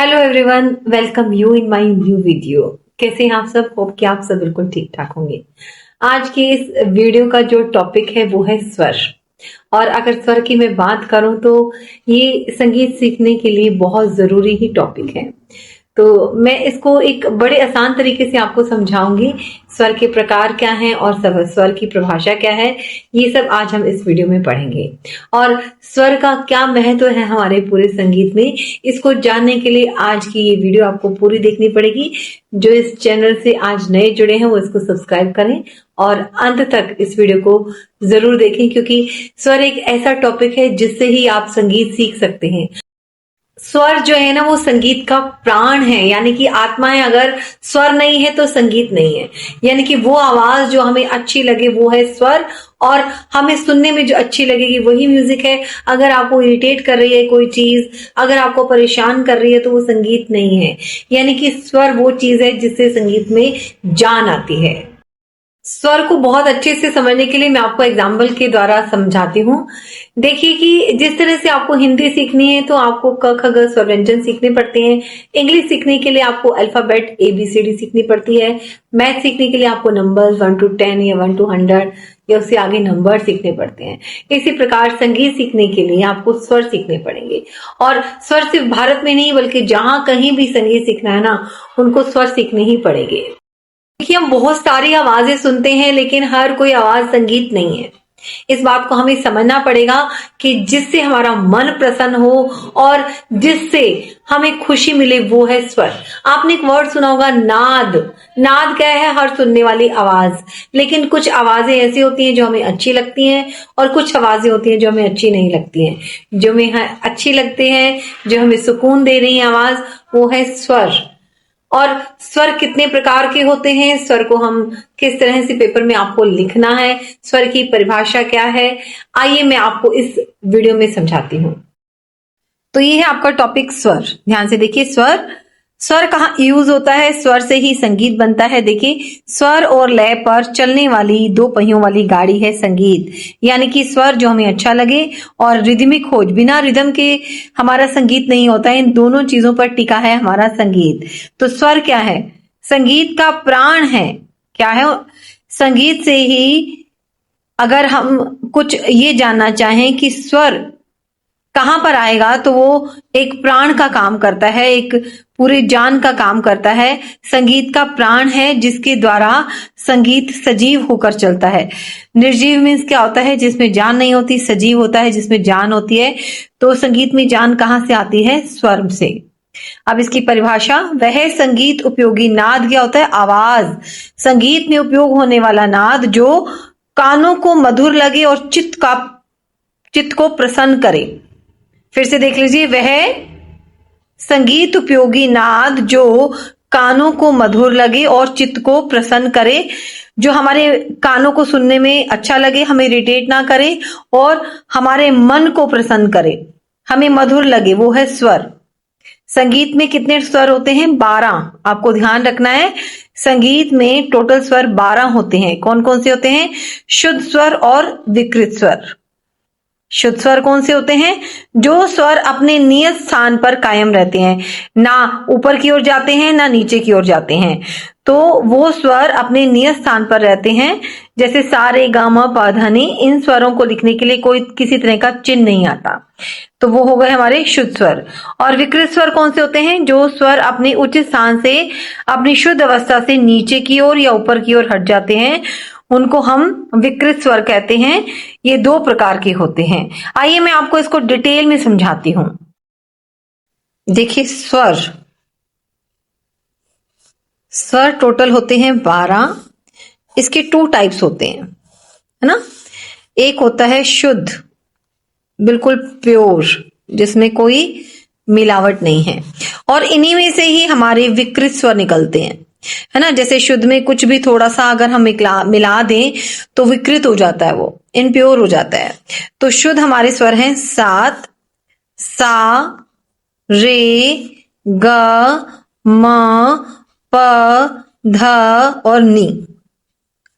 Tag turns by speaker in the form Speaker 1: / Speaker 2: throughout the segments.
Speaker 1: Hello everyone, welcome you in my new video. कैसे हैं आप सब? होप कि आप सब बिल्कुल ठीक ठाक होंगे। आज की इस वीडियो का जो टॉपिक है वो है स्वर। और अगर स्वर की मैं बात करूं तो ये संगीत सीखने के लिए बहुत जरूरी ही टॉपिक है। तो मैं इसको एक बड़े आसान तरीके से आपको समझाऊंगी। स्वर के प्रकार क्या हैं और स्वर की परिभाषा क्या है, ये सब आज हम इस वीडियो में पढ़ेंगे। और स्वर का क्या महत्व है हमारे पूरे संगीत में, इसको जानने के लिए आज की ये वीडियो आपको पूरी देखनी पड़ेगी। जो इस चैनल से आज नए जुड़े हैं वो इसको सब्सक्राइब करें और अंत तक इस वीडियो को जरूर देखें, क्योंकि स्वर एक ऐसा टॉपिक है जिससे ही आप संगीत सीख सकते हैं। स्वर जो है ना वो संगीत का प्राण है, यानी कि आत्मा है। अगर स्वर नहीं है तो संगीत नहीं है। यानी कि वो आवाज जो हमें अच्छी लगे वो है स्वर, और हमें सुनने में जो अच्छी लगेगी वही म्यूजिक है। अगर आपको इरिटेट कर रही है कोई चीज, अगर आपको परेशान कर रही है तो वो संगीत नहीं है। यानी कि स्वर वो चीज है जिससे संगीत में जान आती है। स्वर को बहुत अच्छे से समझने के लिए मैं आपको एग्जाम्पल के द्वारा समझाती हूँ। देखिए कि जिस तरह से आपको हिंदी सीखनी है तो आपको क ख ग स्वर व्यंजन सीखने पड़ते हैं। इंग्लिश सीखने के लिए आपको अल्फाबेट ABCD सीखनी पड़ती है। मैथ सीखने के लिए आपको नंबर्स 1 to 10 या 1 to 100 या उससे आगे नंबर सीखने पड़ते हैं। इसी प्रकार संगीत सीखने के लिए आपको स्वर सीखने पड़ेंगे। और स्वर सिर्फ भारत में नहीं बल्कि जहां कहीं भी संगीत सीखना है ना, उनको स्वर सीखने ही पड़ेंगे। देखिए, हम बहुत सारी आवाजें सुनते हैं लेकिन हर कोई आवाज संगीत नहीं है। इस बात को हमें समझना पड़ेगा कि जिससे हमारा मन प्रसन्न हो और जिससे हमें खुशी मिले वो है स्वर। आपने एक वर्ड सुना होगा, नाद। नाद क्या है? हर सुनने वाली आवाज। लेकिन कुछ आवाजें ऐसी होती हैं जो हमें अच्छी लगती हैं और कुछ आवाजें होती हैं जो हमें अच्छी नहीं लगती हैं। जो हमें अच्छी लगती हैं, जो हमें सुकून दे रही है आवाज, वो है स्वर। और स्वर कितने प्रकार के होते हैं, स्वर को हम किस तरह से पेपर में आपको लिखना है, स्वर की परिभाषा क्या है, आइए मैं आपको इस वीडियो में समझाती हूँ। तो ये है आपका टॉपिक स्वर। ध्यान से देखिए, स्वर स्वर कहाँ यूज होता है। स्वर से ही संगीत बनता है। देखिए, स्वर और लय पर चलने वाली 2 पहियों वाली गाड़ी है संगीत। यानी कि स्वर जो हमें अच्छा लगे और रिदमिक हो। बिना रिदम के हमारा संगीत नहीं होता है। इन दोनों चीजों पर टिका है हमारा संगीत। तो स्वर क्या है? संगीत का प्राण है। क्या है? संगीत से ही अगर हम कुछ ये जानना चाहें कि स्वर कहां पर आएगा, तो वो एक प्राण का काम करता है, एक पूरे जान का काम करता है। संगीत का प्राण है जिसके द्वारा संगीत सजीव होकर चलता है। निर्जीव मीन्स क्या होता है? जिसमें जान नहीं होती। सजीव होता है जिसमें जान होती है। तो संगीत में जान कहां से आती है? स्वर से। अब इसकी परिभाषा, वह संगीत उपयोगी नाद क्या होता है? आवाज। संगीत में उपयोग होने वाला नाद जो कानों को मधुर लगे और चित्त को प्रसन्न करे। फिर से देख लीजिए, वह संगीत उपयोगी नाद जो कानों को मधुर लगे और चित्त को प्रसन्न करे। जो हमारे कानों को सुनने में अच्छा लगे, हमें इरिटेट ना करे और हमारे मन को प्रसन्न करे, हमें मधुर लगे, वो है स्वर। संगीत में कितने स्वर होते हैं? 12। आपको ध्यान रखना है, संगीत में टोटल स्वर 12 होते हैं। कौन कौन से होते हैं? शुद्ध स्वर और विकृत स्वर। शुद्ध स्वर कौन से होते हैं? जो स्वर अपने नियत स्थान पर कायम रहते हैं, ना ऊपर की ओर जाते हैं ना नीचे की ओर जाते हैं। तो वो स्वर अपने नियत स्थान पर रहते हैं। जैसे सा रे गा म प ध नि, इन स्वरों को लिखने के लिए कोई किसी तरह का चिन्ह नहीं आता। तो वो हो गए हमारे शुद्ध स्वर। और विकृत स्वर कौन से होते हैं? जो स्वर अपने उचित स्थान से, अपनी शुद्ध अवस्था से नीचे की ओर या ऊपर की ओर हट जाते हैं, उनको हम विकृत स्वर कहते हैं। ये 2 प्रकार के होते हैं। आइए मैं आपको इसको डिटेल में समझाती हूं। देखिए, स्वर टोटल होते हैं 12। इसके 2 टाइप्स होते हैं, है ना। एक होता है शुद्ध, बिल्कुल प्योर, जिसमें कोई मिलावट नहीं है। और इन्हीं में से ही हमारे विकृत स्वर निकलते हैं, है ना। जैसे शुद्ध में कुछ भी थोड़ा सा अगर हम मिला दें तो विकृत हो जाता है, वो इनप्योर हो जाता है। तो शुद्ध हमारे स्वर हैं 7, सा, रे, ग, म, प, ध और नी।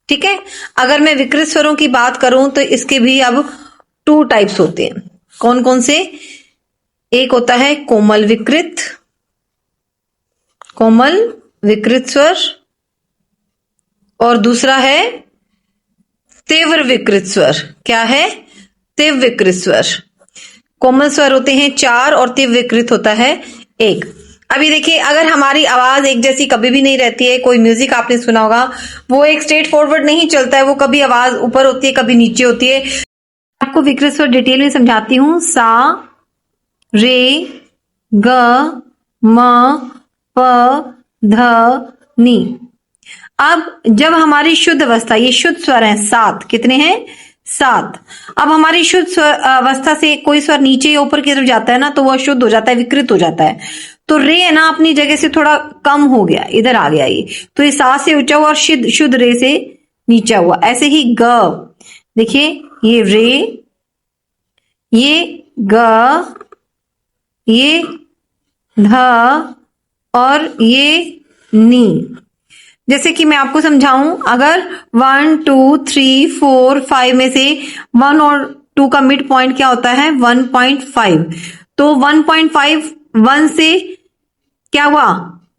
Speaker 1: ठीक है। अगर मैं विकृत स्वरों की बात करूं तो इसके भी अब 2 टाइप्स होते हैं। कौन कौन से? एक होता है कोमल विकृत कोमल विकृत स्वर और दूसरा है तीव्र विकृत स्वर। क्या है? तीव्र विकृत स्वर। कोमल स्वर होते हैं 4 और तीव्र विकृत होता है 1। अभी देखिए, अगर हमारी आवाज एक जैसी कभी भी नहीं रहती है, कोई म्यूजिक आपने सुना होगा, वो एक स्ट्रेट फॉरवर्ड नहीं चलता है, वो कभी आवाज ऊपर होती है, कभी नीचे होती है। आपको विकृत स्वर डिटेल में समझाती हूँ। सा, रे, ग, म, प, ध, नी। अब जब हमारी शुद्ध अवस्था, ये शुद्ध स्वर है 7, कितने हैं? 7। अब हमारी शुद्ध अवस्था से कोई स्वर नीचे या ऊपर की तरफ जाता है ना, तो वह शुद्ध हो जाता है, विकृत हो जाता है। तो रे है ना, अपनी जगह से थोड़ा कम हो गया, इधर आ गया ये, तो ये 7 से ऊंचा हुआ और शुद्ध रे से नीचा हुआ। ऐसे ही ग, देखिए ये रे, ये ग, ये ध और ये नी। जैसे कि मैं आपको समझाऊं, अगर 1 2 3 4 5 में से 1 और 2 का मिड पॉइंट क्या होता है? 1.5। तो 1.5 1 से क्या हुआ?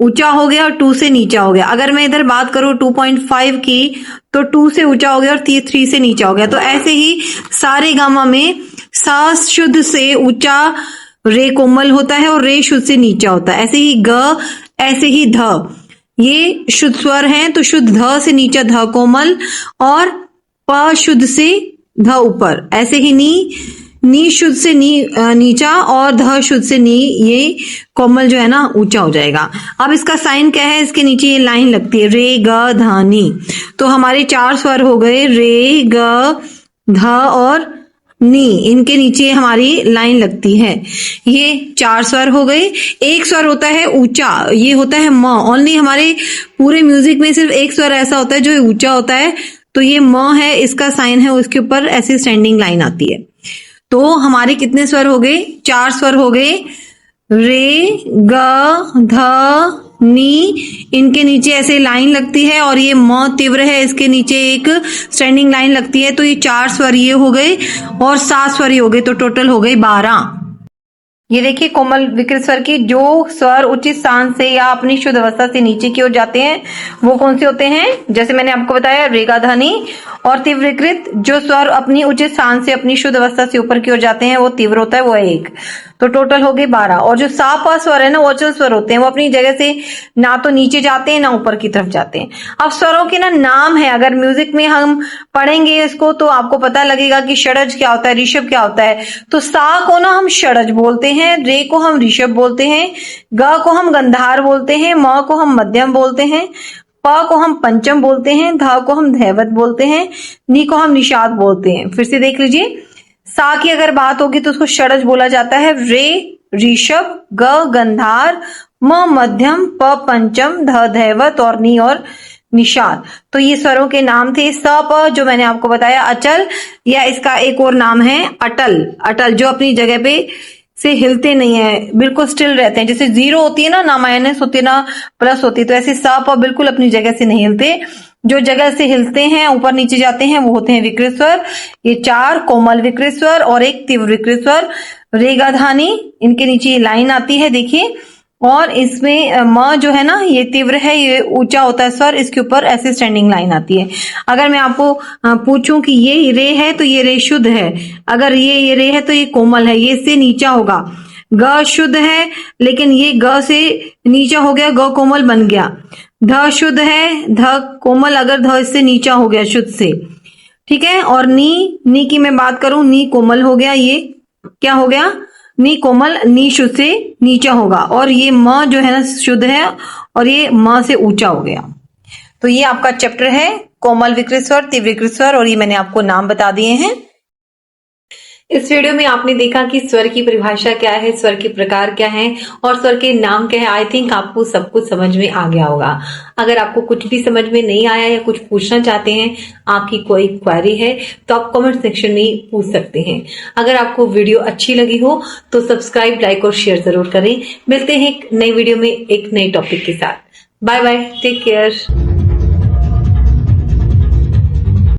Speaker 1: ऊंचा हो गया और 2 से नीचा हो गया। अगर मैं इधर बात करूं 2.5 की, तो 2 से ऊंचा हो गया और 3 से नीचा हो गया। तो ऐसे ही सारे गामा में सा शुद्ध से ऊंचा, रे कोमल होता है और रे शुद्ध से नीचा होता है। ऐसे ही ग, ऐसे ही ध, ये शुद्ध स्वर हैं, तो शुद्ध ध से नीचा ध कोमल और प शुद्ध से ध ऊपर। ऐसे ही नी शुद्ध से नीचा और ध शुद्ध से नी, ये कोमल जो है ना ऊंचा हो जाएगा। अब इसका साइन क्या है? इसके नीचे ये लाइन लगती है, रे ग ध नी। तो हमारे 4 स्वर हो गए, रे ग ध और नी। इनके नीचे हमारी लाइन लगती है, ये 4 स्वर हो गए। एक स्वर होता है ऊंचा, ये होता है म। ओनली हमारे पूरे म्यूजिक में सिर्फ एक स्वर ऐसा होता है जो ऊंचा होता है, तो ये म है, इसका साइन है, उसके ऊपर ऐसी स्टैंडिंग लाइन आती है। तो हमारे कितने स्वर हो गए? 4 स्वर हो गए, रे ग ध नी। इनके नीचे ऐसे लाइन लगती है और ये म तीव्र है, इसके नीचे एक स्टैंडिंग लाइन लगती है। तो ये 4 स्वर ये हो गए और 7 स्वर ये हो गए, तो टोटल हो गए 12। ये देखिए, कोमल विकृत स्वर की जो स्वर उचित स्थान से या अपनी शुद्ध अवस्था से नीचे की ओर जाते हैं वो कौन से होते हैं? जैसे मैंने आपको बताया, रे गा धा नी। और तीव्र विकृत जो स्वर अपनी उचित स्थान से अपनी शुद्ध अवस्था से ऊपर की ओर जाते हैं वो तीव्र होता है, वो है 1। तो टोटल हो गए 12। और जो सा प स्वर है ना, वो अचल स्वर होते हैं, वो अपनी जगह से ना तो नीचे जाते हैं ना ऊपर की तरफ जाते हैं। अब स्वरों के ना नाम है, अगर म्यूजिक में हम पढ़ेंगे इसको तो आपको पता लगेगा कि षडज क्या होता है, ऋषभ क्या होता है। तो सा को ना हम षडज बोलते हैं, रे को हम ऋषभ बोलते हैं, ग को हम गंधार बोलते हैं, म को हम मध्यम बोलते हैं, प को हम पंचम बोलते हैं, ध को हम धैवत बोलते हैं, नी को हम निषाद बोलते हैं। फिर से देख लीजिए, सा की अगर बात होगी तो उसको षडज बोला जाता है, रे ऋषभ, ग गंधार, म मध्यम, प पंचम, ध धैवत और नी और निषाद। तो ये स्वरों के नाम थे। स प जो मैंने आपको बताया अचल, या इसका एक और नाम है अटल। अटल जो अपनी जगह पे से हिलते नहीं है, बिल्कुल स्टिल रहते हैं। जैसे 0 होती है ना माइनस होती है ना प्लस होती है, तो ऐसे स प बिल्कुल अपनी जगह से नहीं हिलते। जो जगह से हिलते हैं, ऊपर नीचे जाते हैं, वो होते हैं विकृत स्वर। ये 4 कोमल विकृत स्वर और 1 तीव्र विकृत स्वर। रे गा धा नी, इनके नीचे ये लाइन आती है, देखिए। और इसमें म जो है ना, ये तीव्र है, ये ऊंचा होता है स्वर, इसके ऊपर ऐसे स्टैंडिंग लाइन आती है। अगर मैं आपको पूछूं कि ये रे है तो ये रे शुद्ध है, अगर ये रे है तो ये कोमल है, ये इससे नीचा होगा। ग शुद्ध है लेकिन ये ग से नीचा हो गया, ग कोमल बन गया। ध शुद्ध है, ध कोमल, अगर ध इससे नीचा हो गया शुद्ध से, ठीक है। और नी की मैं बात करूं, नी कोमल हो गया, ये क्या हो गया? नी कोमल, नी शुद्ध से नीचा होगा। और ये म जो है ना शुद्ध है और ये म से ऊंचा हो गया। तो ये आपका चैप्टर है कोमल विकृत स्वर, तीव्र विकृत स्वर, और ये मैंने आपको नाम बता दिए हैं। इस वीडियो में आपने देखा कि स्वर की परिभाषा क्या है, स्वर के प्रकार क्या हैं और स्वर के नाम क्या है। आई थिंक आपको सब कुछ समझ में आ गया होगा। अगर आपको कुछ भी समझ में नहीं आया या कुछ पूछना चाहते हैं, आपकी कोई क्वेरी है, तो आप कमेंट सेक्शन में पूछ सकते हैं। अगर आपको वीडियो अच्छी लगी हो तो सब्सक्राइब, लाइक और शेयर जरूर करें। मिलते हैं एक नई वीडियो में एक नए टॉपिक के साथ। Bye bye, take care.